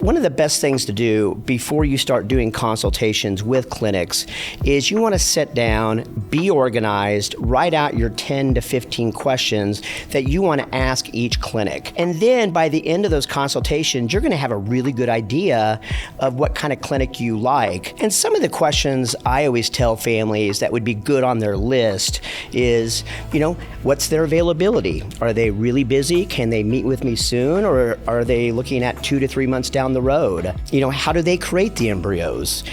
One of the best things to do before you start doing consultations with clinics is you want to sit down, be organized, write out your 10 to 15 questions that you want to ask each clinic. And then by the end of those consultations, you're going to have a really good idea of what kind of clinic you like. And some of the questions I always tell families that would be good on their list is, what's their availability? Are they really busy? Can they meet with me soon? Or are they looking at 2 to 3 months down the road? How do they create the embryos?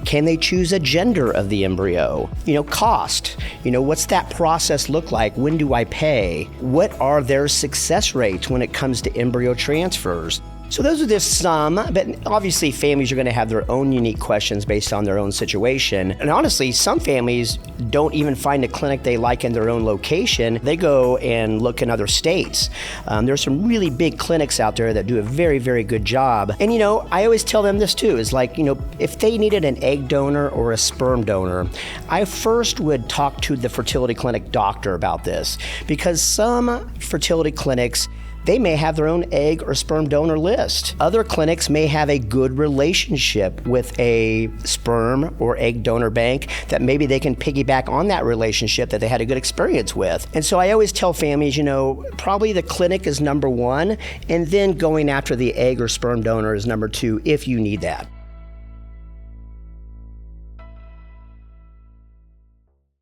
Can they choose a gender of the embryo? Cost. What's that process look like? When do I pay? What are their success rates when it comes to embryo transfers? So those are just some, but obviously families are going to have their own unique questions based on their own situation. And honestly, some families don't even find a clinic they like in their own location. They go and look in other states. There's some really big clinics out there that do a very, very good job. And I always tell them this too, is if they needed an egg donor or a sperm donor, I first would talk to the fertility clinic doctor about this, because some fertility clinics, they may have their own egg or sperm donor list. Other clinics may have a good relationship with a sperm or egg donor bank that maybe they can piggyback on that relationship that they had a good experience with. And so I always tell families, probably the clinic is number one, and then going after the egg or sperm donor is number two if you need that.